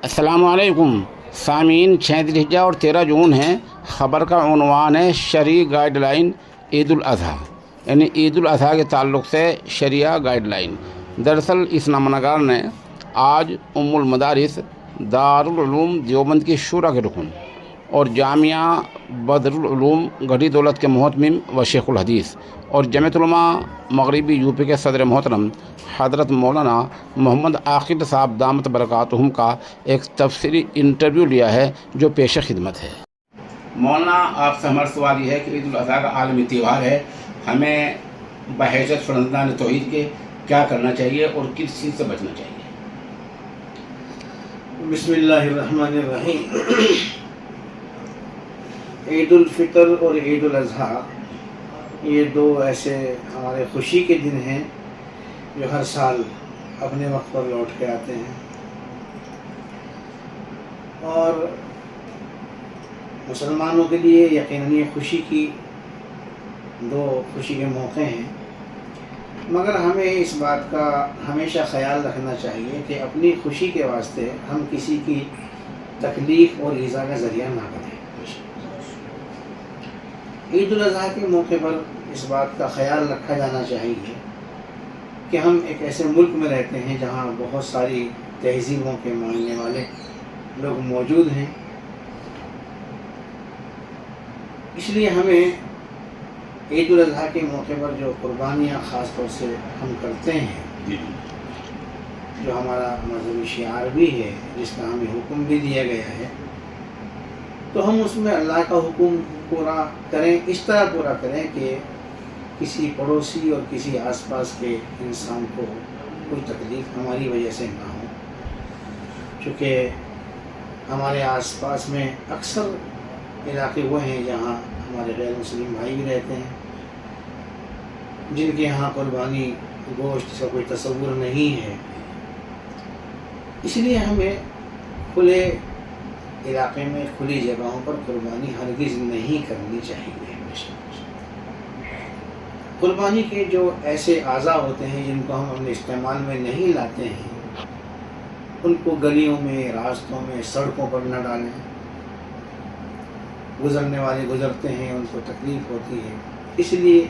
السلام علیکم سامعین، 6 ذوالحجہ اور 13 جون ہے۔ خبر کا عنوان ہے شرعی گائیڈ لائن عید الاضحیٰ، یعنی عید الاضحیٰ کے تعلق سے شرعیہ گائیڈ لائن۔ دراصل اس نامہ نگار نے آج ام المدارس دارالعلوم دیوبند کی شورا کے رکن اور جامعہ بدر العلوم گڑھی دولت کے محتمم و شیخ الحدیث اور جمعیت علماء مغربی یو پی کے صدر محترم حضرت مولانا محمد عاقل صاحب دامت برکاتہم کا ایک تفصیلی انٹرویو لیا ہے جو پیش خدمت ہے۔ مولانا، آپ سے ہمارا سوال یہ ہے کہ عید الاضحیٰ کا عالمی تہوار ہے، ہمیں بحیثیت فرزندان توحید کے کیا کرنا چاہیے اور کس چیز سے بچنا چاہیے؟ بسم اللہ الرحمن الرحیم۔ عید الفطر اور عید الاضحیٰ یہ دو ایسے ہمارے خوشی کے دن ہیں جو ہر سال اپنے وقت پر لوٹ کے آتے ہیں، اور مسلمانوں کے لیے یقیناً یہ خوشی کے موقع ہیں، مگر ہمیں اس بات کا ہمیشہ خیال رکھنا چاہیے کہ اپنی خوشی کے واسطے ہم کسی کی تکلیف اور ایذا کا ذریعہ نہ بنیں۔ عید الاضحیٰ کے موقع پر اس بات کا خیال رکھا جانا چاہیے کہ ہم ایک ایسے ملک میں رہتے ہیں جہاں بہت ساری تہذیبوں کے ماننے والے لوگ موجود ہیں، اس لیے ہمیں عید الاضحیٰ کے موقع پر جو قربانیاں خاص طور سے ہم کرتے ہیں، جو ہمارا مذہبی شعار بھی ہے، جس کا ہمیں حکم بھی دیا گیا ہے، تو ہم اس میں اللہ کا حکم پورا کریں، اس طرح پورا کریں کہ کسی پڑوسی اور کسی آس پاس کے انسان کو کوئی تکلیف ہماری وجہ سے نہ ہو، چونکہ ہمارے آس پاس میں اکثر علاقے وہ ہیں جہاں ہمارے غیر مسلم بھائی بھی رہتے ہیں، جن کے یہاں قربانی گوشت کا کوئی تصور نہیں ہے، اس لیے ہمیں کھلے علاقے میں کھلی جگہوں پر قربانی ہرگز نہیں کرنی چاہیے۔ قربانی کے جو ایسے اعضاء ہوتے ہیں جن کو ہم اپنے استعمال میں نہیں لاتے ہیں، ان کو گلیوں میں، راستوں میں، سڑکوں پر نہ ڈالیں، گزرنے والے گزرتے ہیں، ان کو تکلیف ہوتی ہے، اس لیے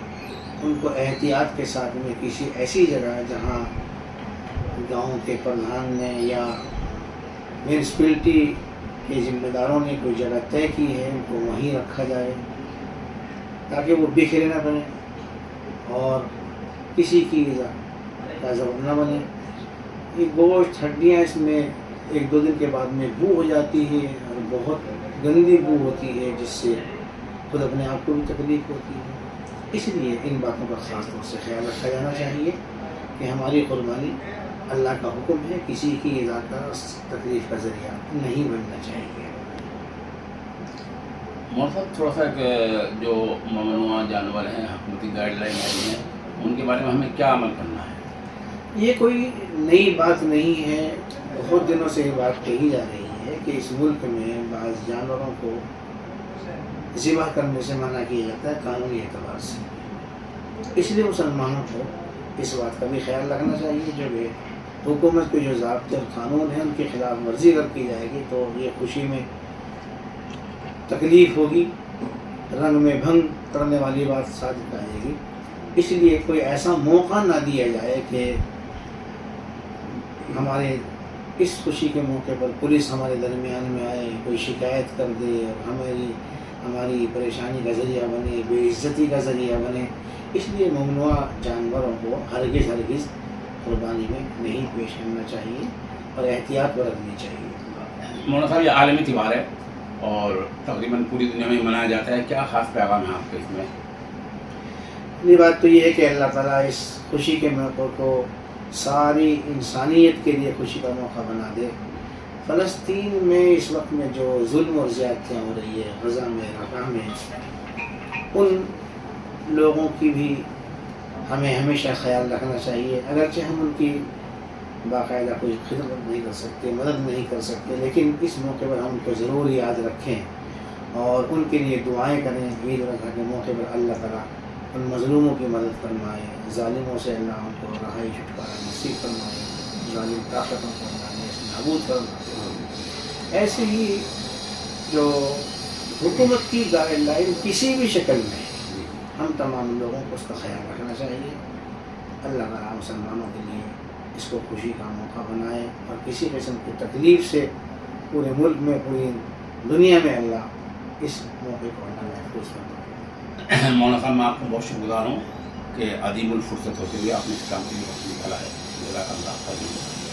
ان کو احتیاط کے ساتھ میں کسی ایسی جگہ جہاں گاؤں کے پردھان نے یا میونسپلٹی کے ذمہ داروں نے کوئی جگہ طے کی ہے، ان کو وہیں رکھا جائے تاکہ وہ بکھرے نہ بنے اور کسی کی کا سبب نہ بنے۔ یہ گوشت، ہڈیاں، اس میں 1-2 دن کے بعد میں بو ہو جاتی ہے اور بہت گندی بو ہوتی ہے، جس سے خود اپنے آپ کو بھی تکلیف ہوتی ہے، اس لیے ان باتوں کا خاص طور سے خیال رکھا جانا چاہیے کہ ہماری قربانی اللہ کا حکم ہے، کسی کی ایذا کا تکلیف کا ذریعہ نہیں بننا چاہیے۔ مولانا صاحب، تھوڑا سا جو ممنوع جانور ہیں، حکومتی گائیڈ لائن آئی ہیں، ان کے بارے میں ہمیں کیا عمل کرنا ہے؟ یہ کوئی نئی بات نہیں ہے، بہت دنوں سے یہ بات کہی جا رہی ہے کہ اس ملک میں بعض جانوروں کو ذبح کرنے سے منع کیا جاتا ہے قانونی اعتبار سے، اس لیے مسلمانوں کو اس بات کا بھی خیال رکھنا چاہیے جو کہ حکومت کے جو ضابطے اور قانون ہیں ان کی خلاف ورزی اگر کی جائے گی تو یہ خوشی میں تکلیف ہوگی، رنگ میں بھنگ کرنے والی بات صادق آئے گی، اس لیے کوئی ایسا موقع نہ دیا جائے کہ ہمارے اس خوشی کے موقع پر پولیس ہمارے درمیان میں آئے، کوئی شکایت کر دے اور ہماری پریشانی کا ذریعہ بنے، بے عزتی کا ذریعہ بنے، اس لیے ممنوع جانوروں کو ہرگز قربانی میں نہیں پیش کرنا چاہیے اور احتیاط برتنی چاہیے۔ مولانا صاحب، یہ عالمی تہوار ہے اور تقریباً پوری دنیا میں منایا جاتا ہے، کیا خاص پیغام ہے آپ کے اس میں؟ یہ بات تو یہ ہے کہ اللہ تعالیٰ اس خوشی کے موقع کو ساری انسانیت کے لیے خوشی کا موقع بنا دے۔ فلسطین میں اس وقت میں جو ظلم اور زیادتیاں ہو رہی ہے، غزہ میں، رفح میں، ان لوگوں کی بھی ہمیں ہمیشہ خیال رکھنا چاہیے، اگرچہ ہم ان کی باقاعدہ کوئی خدمت نہیں کر سکتے، مدد نہیں کر سکتے، لیکن اس موقع پر ہم ان کو ضرور یاد رکھیں اور ان کے لیے دعائیں کریں۔ عید الاضحیٰ کے موقع پر اللہ تعالیٰ ان مظلوموں کی مدد فرمائے، ظالموں سے اللہ ان کو رہائی چھٹکارا نصیب فرمائے، ظالم طاقتوں کو اللہ نے نابود فرمائے۔ ایسے ہی جو حکومت کی گائیڈ لائن کسی بھی شکل میں ہم تمام لوگوں کو اس کا خیال رکھنا چاہیے. اللہ تعالیٰ مسلمانوں کے لیے اس کو خوشی کا موقع بنائے اور کسی قسم کی تکلیف سے پورے ملک میں پوری دنیا میں اللہ اس موقع کو اللہ محفوظ فرمائے. مولانا صاحب میں آپ کو بہت شکر گزار ہوں کہ عدیم الفرصت ہوتے ہوئے آپ نے اس کام کے لیے وقت نکالا ہے. جزاک اللہ خیر.